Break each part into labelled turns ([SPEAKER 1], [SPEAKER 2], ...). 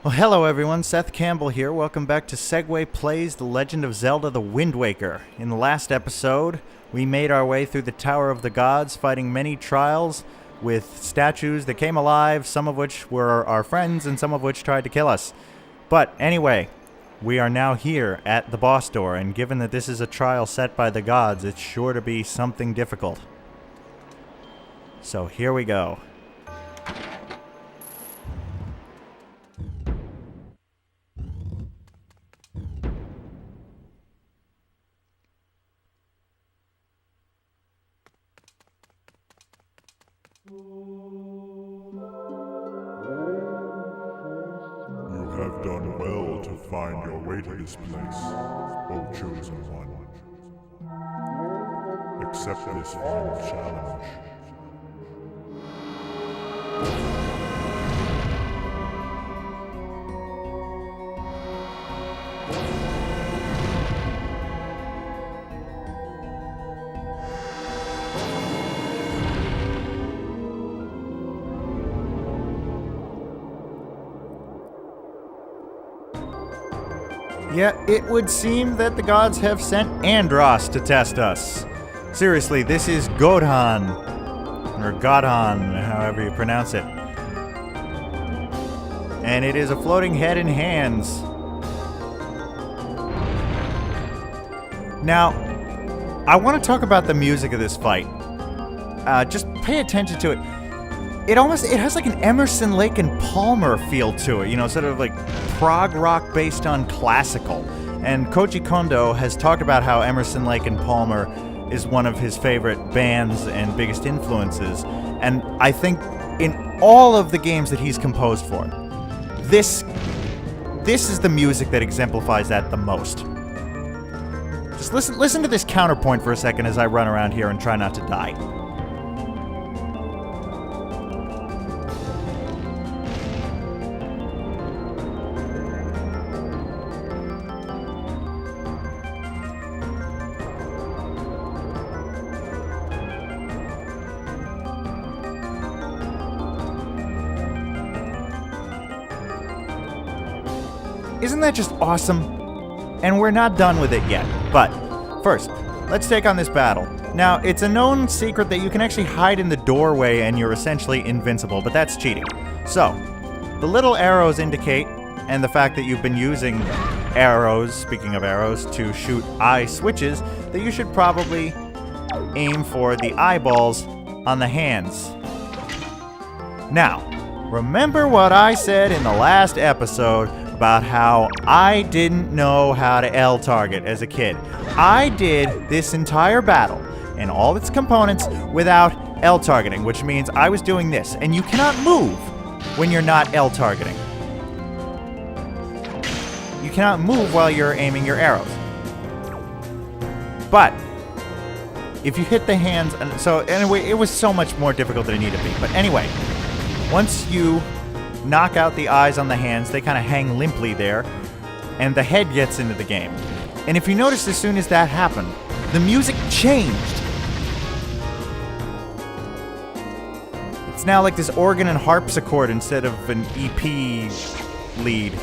[SPEAKER 1] Well, hello everyone, Seth Campbell here. Welcome back to Segway Plays The Legend of Zelda The Wind Waker. In the last episode, we made our way through the Tower of the Gods, fighting many trials with statues that came alive, some of which were our friends and some of which tried to kill us. But anyway, we are now here at the boss door, and given that this is a trial set by the gods, it's sure to be something difficult. So here we go.
[SPEAKER 2] You have done well to find your way to this place, O Chosen One. Accept this final challenge.
[SPEAKER 1] Yeah, it would seem that the gods have sent Andross to test us. Seriously, this is Godhan, or Godhan, however you pronounce it. And it is a floating head and hands. Now, I want to talk about the music of this fight. Just pay attention to it. It has like an Emerson, Lake and Palmer feel to it, sort of like prog rock based on classical. And Koji Kondo has talked about how Emerson, Lake and Palmer is one of his favorite bands and biggest influences. And I think in all of the games that he's composed for, this is the music that exemplifies that the most. Just listen to this counterpoint for a second as I run around here and try not to die. Isn't that just awesome? And we're not done with it yet. But first, let's take on this battle. Now, it's a known secret that you can actually hide in the doorway and you're essentially invincible, but that's cheating. So, the little arrows indicate, and the fact that you've been using arrows, speaking of arrows, to shoot eye switches, that you should probably aim for the eyeballs on the hands. Now, remember what I said in the last episode about how I didn't know how to L-target as a kid. I did this entire battle and all its components without L-targeting, which means I was doing this, and you cannot move when you're not L-targeting. You cannot move while you're aiming your arrows. But if you hit the hands, and so anyway, it was so much more difficult than it needed to be. But anyway, once you knock out the eyes on the hands, they kind of hang limply there, and the head gets into the game. And if you notice, as soon as that happened, the music changed. It's now like this organ and harpsichord instead of an EP lead.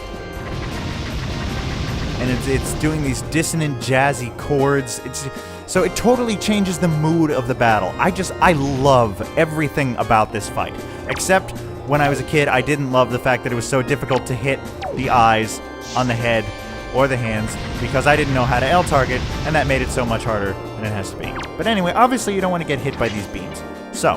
[SPEAKER 1] And it's doing these dissonant, jazzy chords. So it totally changes the mood of the battle. I love everything about this fight, except when I was a kid, I didn't love the fact that it was so difficult to hit the eyes on the head or the hands because I didn't know how to L-target, and that made it so much harder than it has to be. But anyway, obviously you don't want to get hit by these beams. So,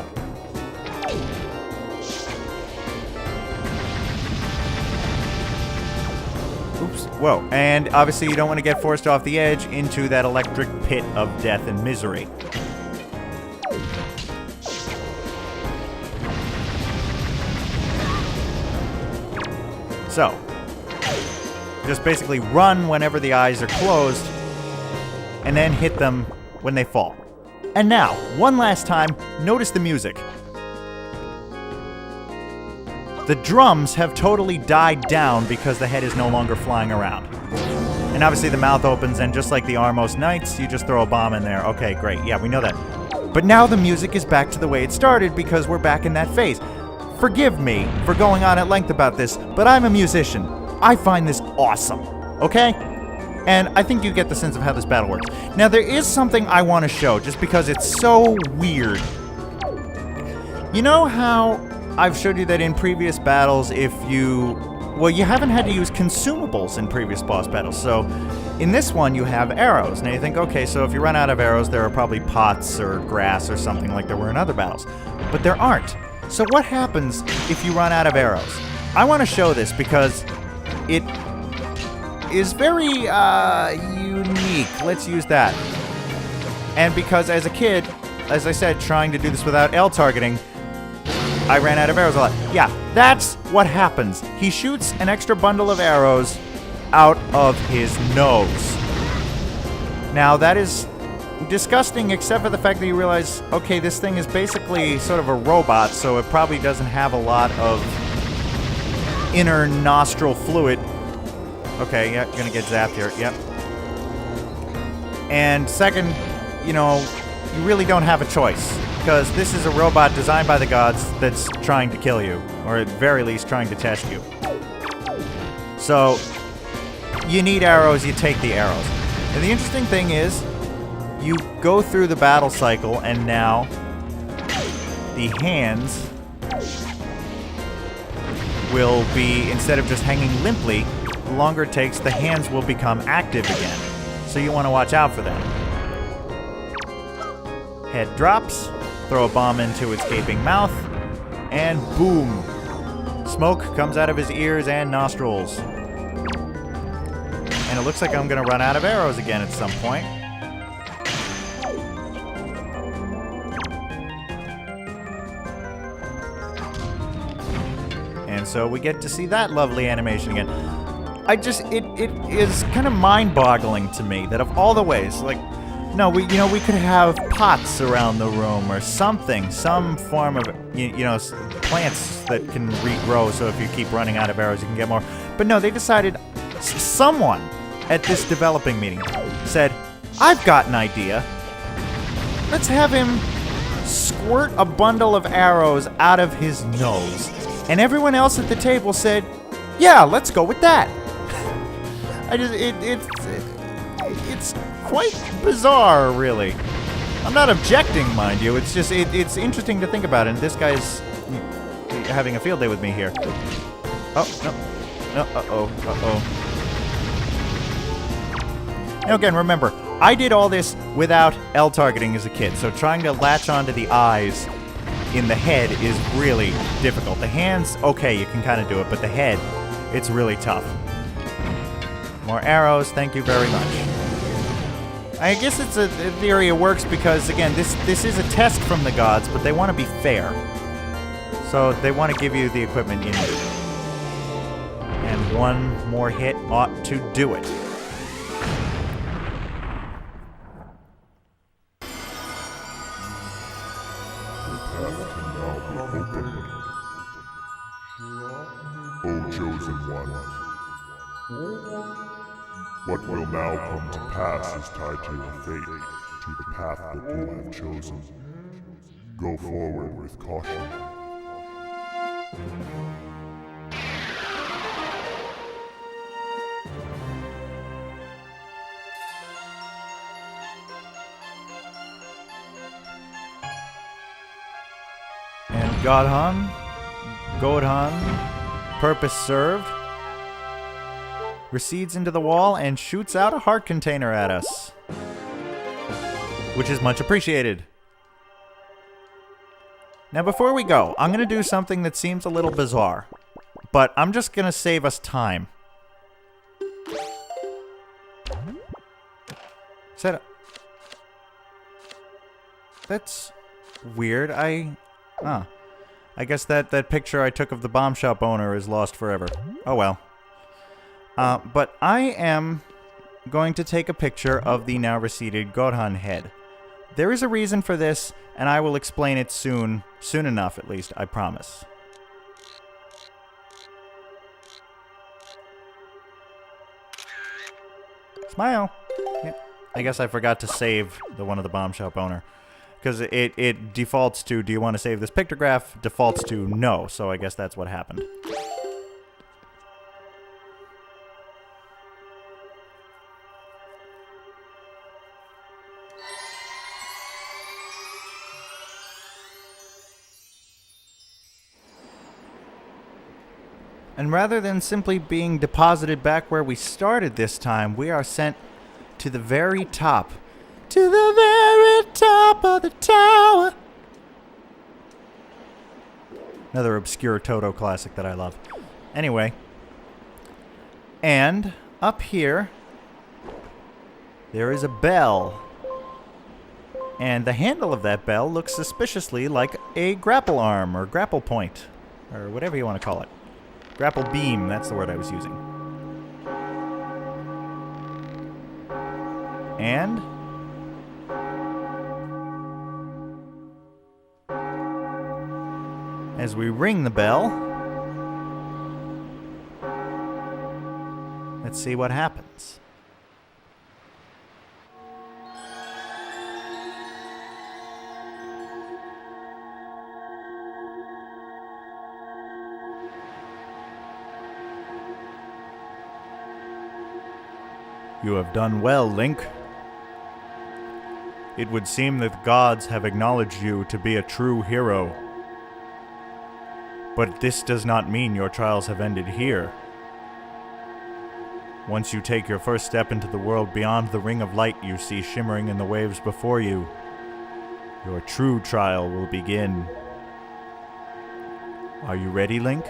[SPEAKER 1] oops, whoa. And obviously you don't want to get forced off the edge into that electric pit of death and misery. So, just basically run whenever the eyes are closed, and then hit them when they fall. And now, one last time, notice the music. The drums have totally died down because the head is no longer flying around. And obviously the mouth opens, and just like the Armos Knights, you just throw a bomb in there. Okay, great. Yeah, we know that. But now the music is back to the way it started because we're back in that phase. forgive me for going on at length about this, but I'm a musician. I find this awesome, okay? And I think you get the sense of how this battle works. Now, there is something I want to show, just because it's so weird. You know how I've showed you that in previous battles, if you... Well, you haven't had to use consumables in previous boss battles, so in this one you have arrows. Now you think, okay, so if you run out of arrows, there are probably pots or grass or something like there were in other battles. But there aren't. So what happens if you run out of arrows? I want to show this because it is very unique. Let's use that. And because as a kid, as I said, trying to do this without L targeting, I ran out of arrows a lot. Yeah, that's what happens. He shoots an extra bundle of arrows out of his nose. Now, that is disgusting, except for the fact that you realize, okay, this thing is basically sort of a robot, so it probably doesn't have a lot of inner nostril fluid. Okay, yeah, gonna get zapped here, yep. And second, you know, you really don't have a choice, because this is a robot designed by the gods that's trying to kill you, or at very least trying to test you. So, you need arrows, you take the arrows. And the interesting thing is, you go through the battle cycle, and now the hands will be, instead of just hanging limply, the longer it takes, the hands will become active again. So you want to watch out for them. Head drops, throw a bomb into its gaping mouth, and boom! Smoke comes out of his ears and nostrils. And it looks like I'm going to run out of arrows again at some point. And so we get to see that lovely animation again. It is kind of mind-boggling to me that of all the ways, like, no, we could have pots around the room or something, some form of, plants that can regrow, so if you keep running out of arrows, you can get more. But no, they decided, someone at this developing meeting said, I've got an idea. Let's have him squirt a bundle of arrows out of his nose. And everyone else at the table said, yeah, let's go with that. It's quite bizarre, really. I'm not objecting, mind you. It's just, it's interesting to think about, and this guy's having a field day with me here. Oh, no. No, uh-oh. Now again, remember, I did all this without L targeting as a kid, so trying to latch onto the eyes in the head is really difficult. The hands, okay, you can kind of do it, but the head, it's really tough. More arrows, thank you very much. I guess it's a theory it works because, again, this is a test from the gods, but they want to be fair. So they want to give you the equipment you need. And one more hit ought to do it.
[SPEAKER 2] O chosen one, what will now come to pass is tied to your fate, to the path that you have chosen. Go forward with caution.
[SPEAKER 1] And Godhan, purpose served, recedes into the wall and shoots out a heart container at us, which is much appreciated. Now before we go, I'm going to do something that seems a little bizarre, but I'm just going to save us time. That's weird. I guess that picture I took of the bomb shop owner is lost forever. Oh well. But I am going to take a picture of the now receded Godhan head. There is a reason for this, and I will explain it soon enough at least, I promise. Smile! Yeah. I guess I forgot to save the one of the bomb shop owner. Because it defaults to, do you want to save this pictograph? Defaults to no, so I guess that's what happened. And rather than simply being deposited back where we started this time, we are sent to the very top. To the very top of the tower. Another obscure Toto classic that I love. Anyway. And up here, there is a bell. And the handle of that bell looks suspiciously like a grapple arm or grapple point, or whatever you want to call it. Grapple beam, that's the word I was using. And as we ring the bell, let's see what happens. You have done well, Link. It would seem that the gods have acknowledged you to be a true hero. But this does not mean your trials have ended here. Once you take your first step into the world beyond the ring of light you see shimmering in the waves before you, your true trial will begin. Are you ready, Link?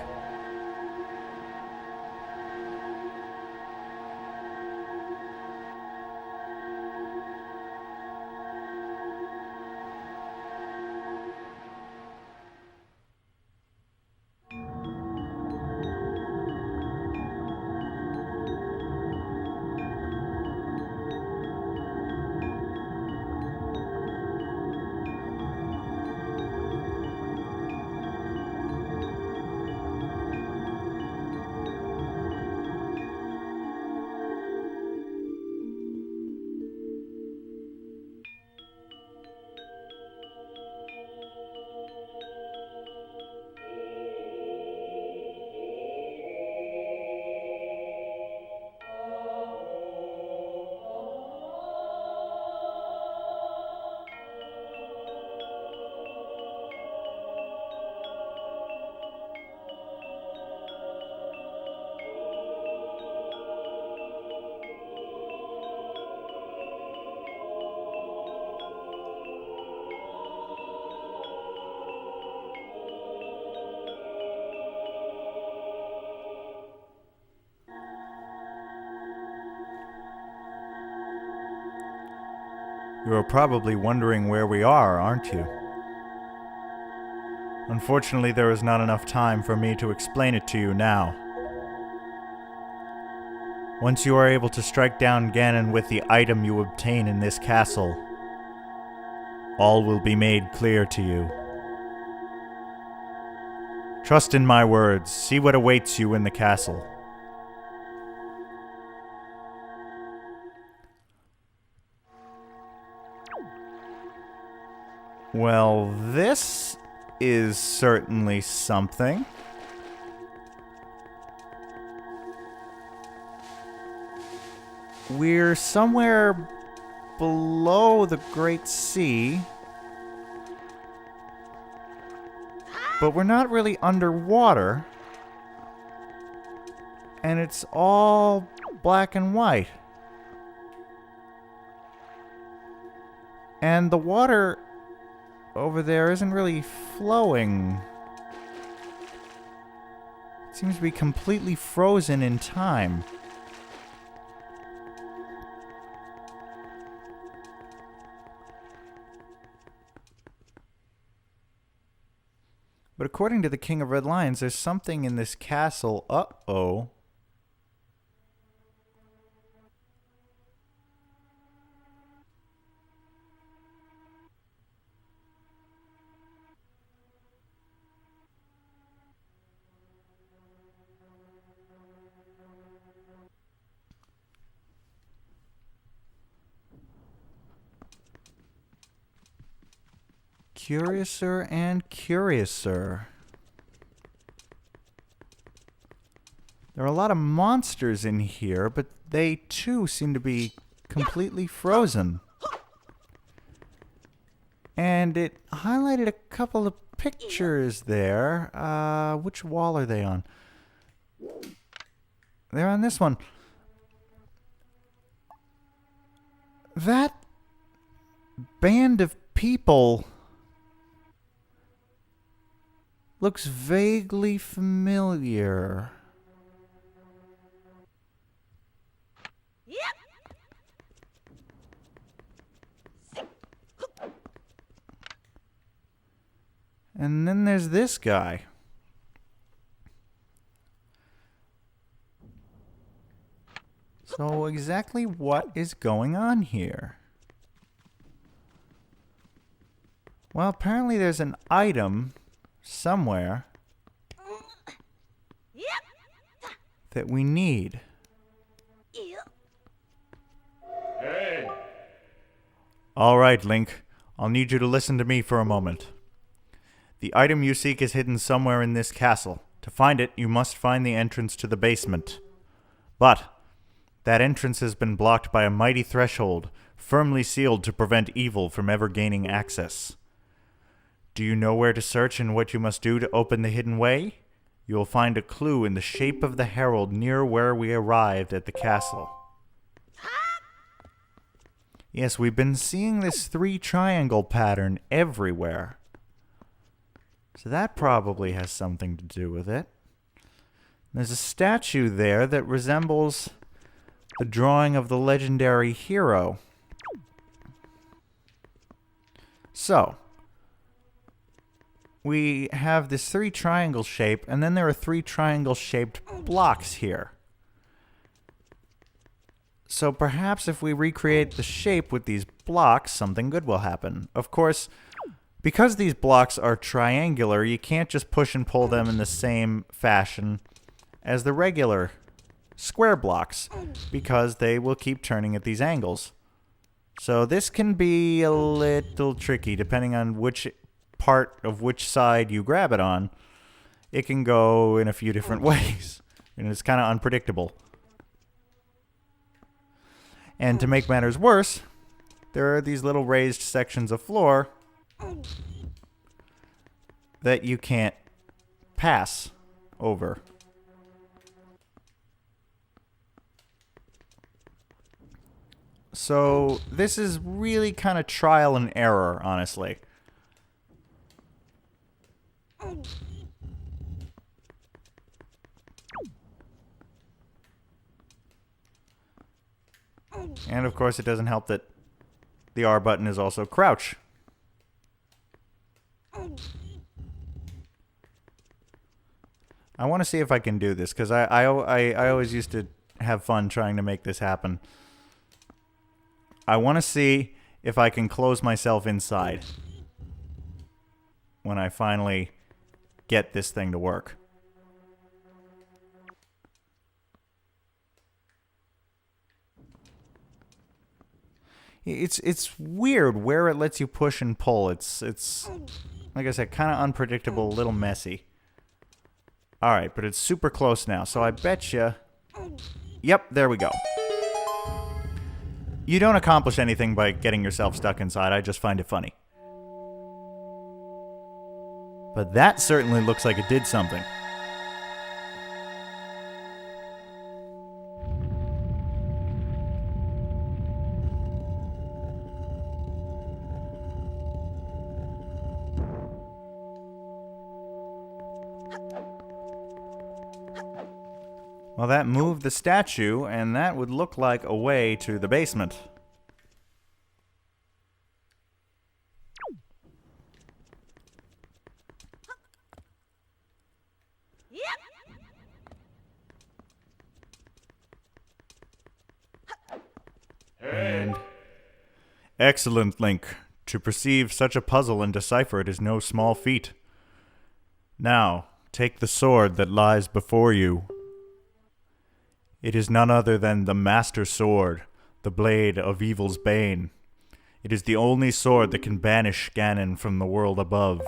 [SPEAKER 1] You are probably wondering where we are, aren't you? Unfortunately, there is not enough time for me to explain it to you now. Once you are able to strike down Ganon with the item you obtain in this castle, all will be made clear to you. Trust in my words. See what awaits you in the castle. Well, this is certainly something. We're somewhere below the Great Sea, but we're not really underwater, and it's all black and white. And the water over there isn't really flowing. It seems to be completely frozen in time. But according to the King of Red Lions, there's something in this castle. Uh-oh. curiouser and curiouser. There are a lot of monsters in here, but they too seem to be completely frozen. And it highlighted a couple of pictures there. Which wall are they on? They're on this one. That band of people looks vaguely familiar. And then there's this guy. So exactly what is going on here? Well, apparently there's an item somewhere that we need.
[SPEAKER 2] Hey!
[SPEAKER 1] All right, Link. I'll need you to listen to me for a moment. The item you seek is hidden somewhere in this castle. To find it, you must find the entrance to the basement. But that entrance has been blocked by a mighty threshold, firmly sealed to prevent evil from ever gaining access. Do you know where to search and what you must do to open the hidden way? You will find a clue in the shape of the herald near where we arrived at the castle. Yes, we've been seeing this 3-triangle pattern everywhere. So that probably has something to do with it. There's a statue there that resembles the drawing of the legendary hero. So, we have this 3-triangle shape, and then there are 3 triangle-shaped blocks here. So perhaps if we recreate the shape with these blocks, something good will happen. Of course, because these blocks are triangular, you can't just push and pull them in the same fashion as the regular square blocks, because they will keep turning at these angles. So this can be a little tricky, depending on which part of which side you grab it on. It can go in a few different ways, and it's kind of unpredictable. And to make matters worse, there are these little raised sections of floor that you can't pass over. So this is really kind of trial and error, honestly. And of course it doesn't help that the R button is also crouch. I want to see if I can do this, because I always used to have fun trying to make this happen. I want to see if I can close myself inside when I finally get this thing to work. It's weird where it lets you push and pull. It's like I said, kind of unpredictable, a little messy. All right, but it's super close now, so I bet you. Yep, there we go. You don't accomplish anything by getting yourself stuck inside. I just find it funny. But that certainly looks like it did something. Well, that moved the statue, and that would look like a way to the basement. And excellent, Link. To perceive such a puzzle and decipher it is no small feat. Now, take the sword that lies before you. It is none other than the Master Sword, the blade of evil's bane. It is the only sword that can banish Ganon from the world above.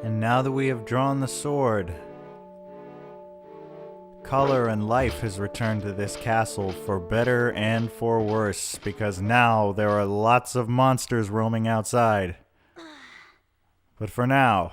[SPEAKER 1] And now that we have drawn the sword, color and life has returned to this castle for better and for worse, because now there are lots of monsters roaming outside. But for now,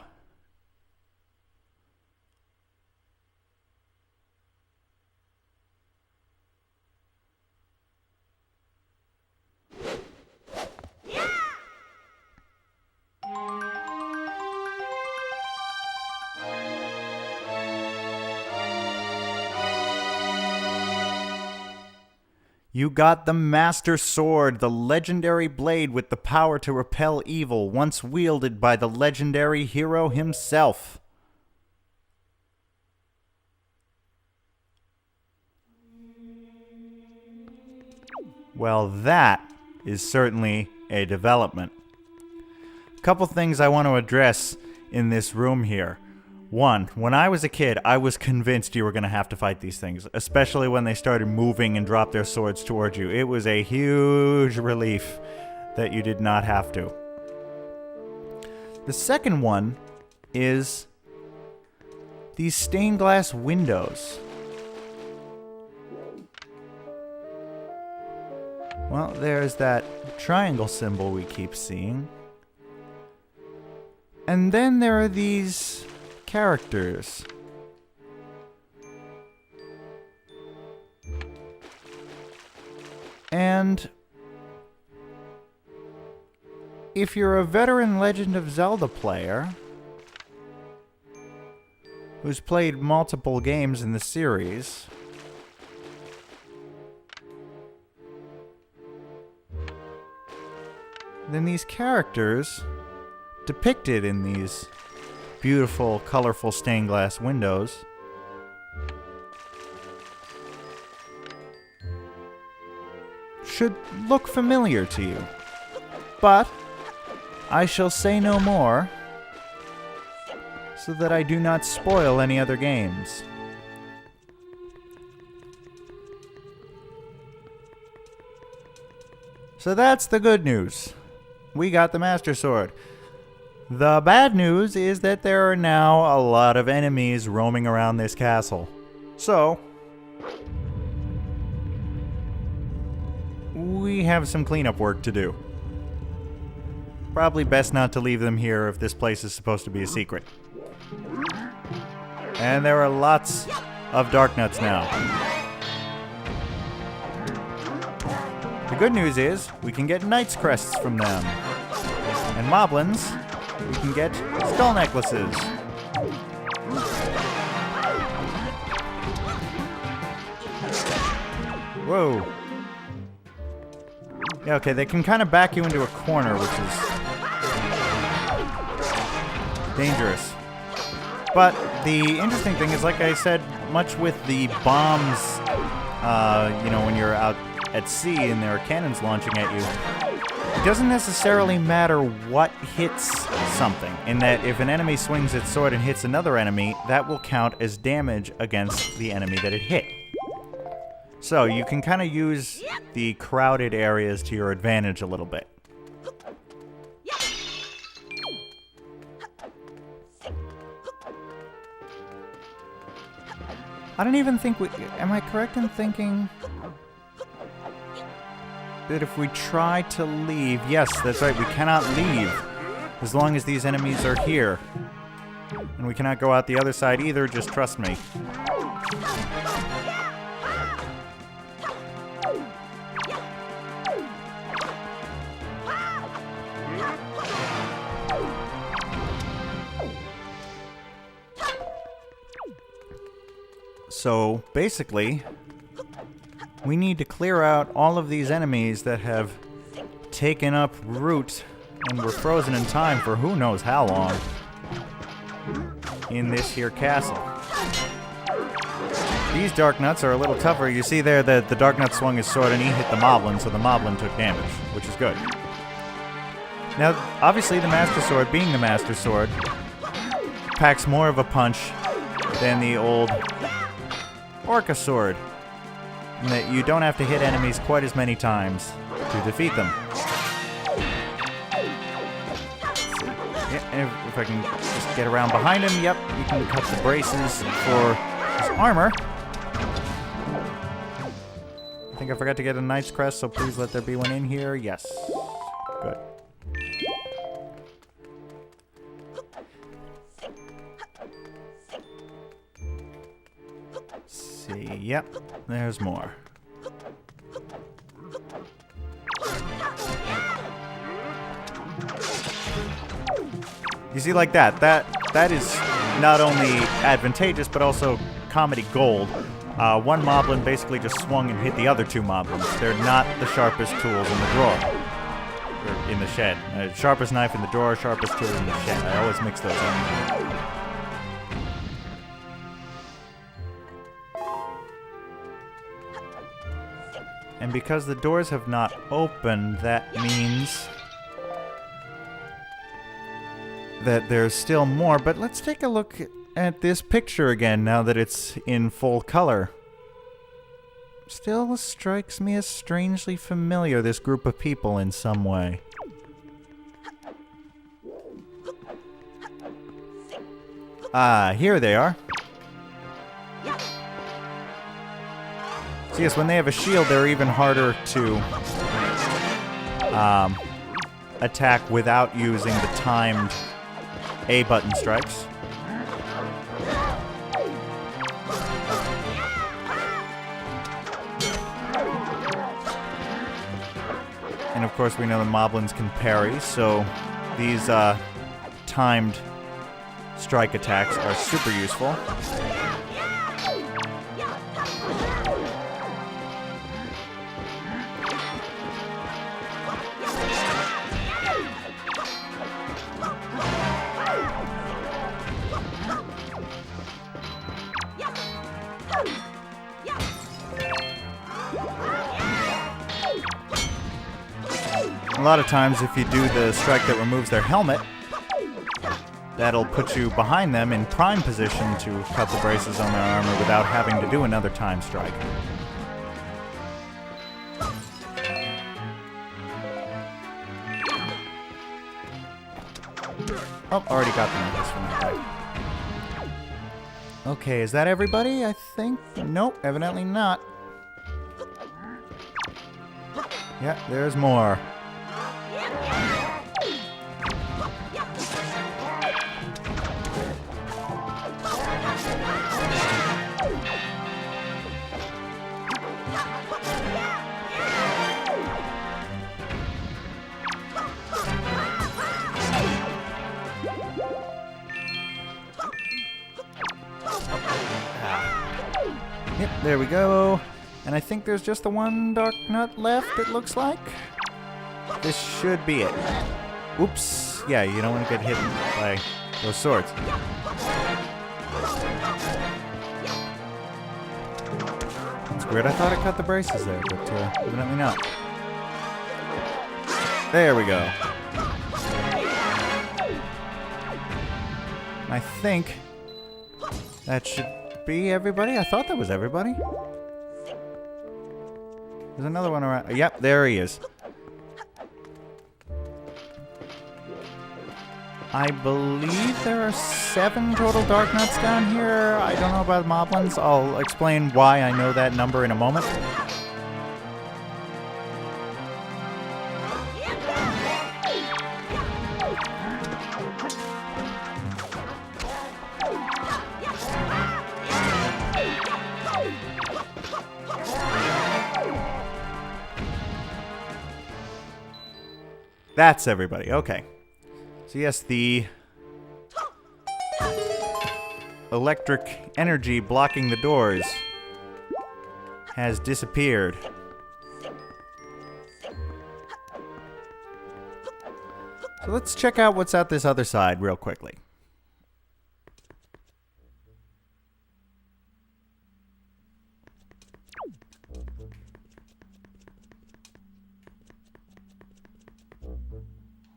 [SPEAKER 1] you got the Master Sword, the legendary blade with the power to repel evil, once wielded by the legendary hero himself. Well, that is certainly a development. A couple things I want to address in this room here. One, when I was a kid, I was convinced you were going to have to fight these things, especially when they started moving and dropped their swords towards you. It was a huge relief that you did not have to. The second one is these stained glass windows. Well, there's that triangle symbol we keep seeing. And then there are these characters. And if you're a veteran Legend of Zelda player who's played multiple games in the series, then these characters depicted in these beautiful, colorful stained glass windows should look familiar to you. But I shall say no more, so that I do not spoil any other games. So that's the good news. We got the Master Sword. The bad news is that there are now a lot of enemies roaming around this castle. So, we have some cleanup work to do. Probably best not to leave them here if this place is supposed to be a secret. And there are lots of Dark Nuts now. The good news is, we can get Knight's Crests from them. And Moblins, we can get skull necklaces. Whoa. Yeah, okay, they can kind of back you into a corner, which is dangerous. But the interesting thing is, like I said, much with the bombs, when you're out at sea and there are cannons launching at you, it doesn't necessarily matter what hits something, in that if an enemy swings its sword and hits another enemy, that will count as damage against the enemy that it hit. So you can kind of use the crowded areas to your advantage a little bit. I don't even think we... Am I correct in thinking that if we try to leave... Yes, that's right, we cannot leave As long as these enemies are here. And we cannot go out the other side either, just trust me. So, basically, we need to clear out all of these enemies that have taken up root and were frozen in time for who knows how long in this here castle. These Dark Nuts are a little tougher. You see there that the Dark Nut swung his sword and he hit the Moblin, so the Moblin took damage, which is good. Now, obviously the Master Sword, being the Master Sword, packs more of a punch than the old Orca Sword, in that you don't have to hit enemies quite as many times to defeat them. Yeah, if I can just get around behind him, yep, you can cut the braces for his armor. I think I forgot to get a Knight's Crest, so please let there be one in here. Yes. Good. See, yep, there's more. You see, like that is not only advantageous, but also comedy gold. One Moblin basically just swung and hit the other two Moblins. They're not the sharpest tools in the drawer. Or in the shed. Sharpest knife in the drawer, sharpest tool in the shed. I always mix those up. And because the doors have not opened, that means that there's still more. But let's take a look at this picture again now that it's in full color. Still strikes me as strangely familiar, this group of people in some way. Ah, here they are. So yes, when they have a shield, they're even harder to attack without using the timed A-button strikes. And of course we know the Moblins can parry, so these timed strike attacks are super useful. A lot of times, if you do the strike that removes their helmet, that'll put you behind them in prime position to cut the braces on their armor without having to do another time strike. Oh, already got the necklace from that guy. Okay, is that everybody? I think? Nope, evidently not. Yeah, there's more. Yep, there we go. And I think there's just the one Dark Nut left, it looks like. This should be it. Oops. Yeah, you don't want to get hit by those swords. It's weird. I thought I cut the braces there, but evidently not. There we go. I think that should be everybody. I thought that was everybody. There's another one around. Yep, there he is. I believe there are 7 total Dark Nuts down here. I don't know about Moblins. I'll explain why I know that number in a moment. That's everybody. Okay. So yes, the electric energy blocking the doors has disappeared. So let's check out what's out this other side real quickly.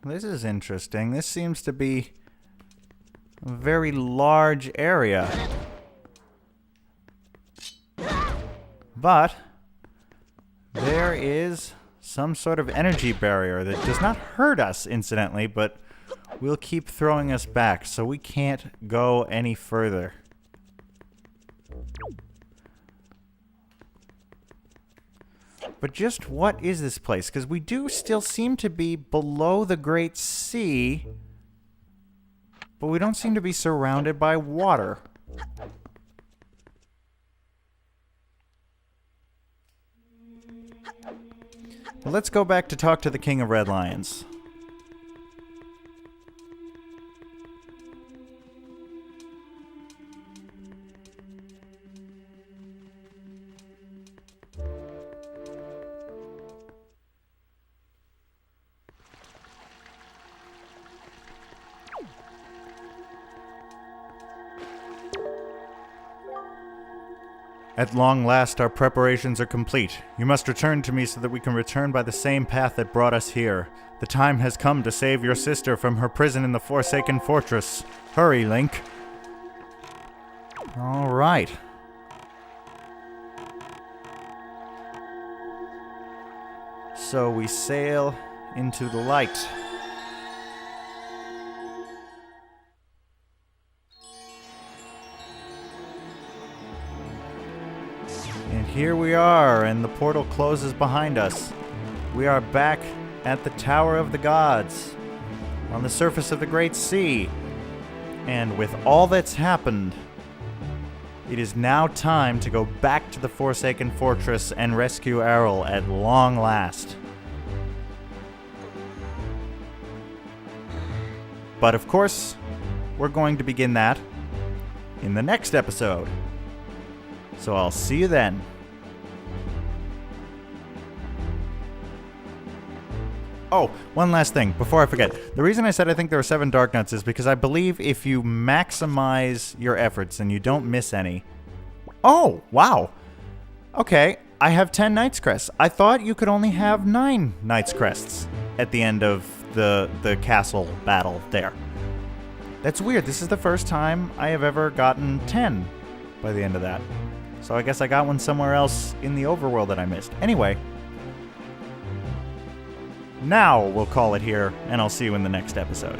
[SPEAKER 1] This is interesting. This seems to be a very large area. But there is some sort of energy barrier that does not hurt us, incidentally, but will keep throwing us back, so we can't go any further. But just what is this place? Because we do still seem to be below the Great Sea, but we don't seem to be surrounded by water. Well, let's go back to talk to the King of Red Lions. At long last, our preparations are complete. You must return to me so that we can return by the same path that brought us here. The time has come to save your sister from her prison in the Forsaken Fortress. Hurry, Link. All right. So we sail into the light. And here we are, and the portal closes behind us. We are back at the Tower of the Gods, on the surface of the Great Sea. And with all that's happened, it is now time to go back to the Forsaken Fortress and rescue Errol at long last. But of course, we're going to begin that in the next episode. So I'll see you then. Oh, one last thing before I forget. The reason I said I think there are 7 Dark Nuts is because I believe if you maximize your efforts and you don't miss any... Oh, wow. Okay, I have 10 Knight's Crests. I thought you could only have 9 Knight's Crests at the end of the castle battle there. That's weird. This is the first time I have ever gotten 10 by the end of that. So I guess I got one somewhere else in the overworld that I missed. Anyway, now we'll call it here, and I'll see you in the next episode.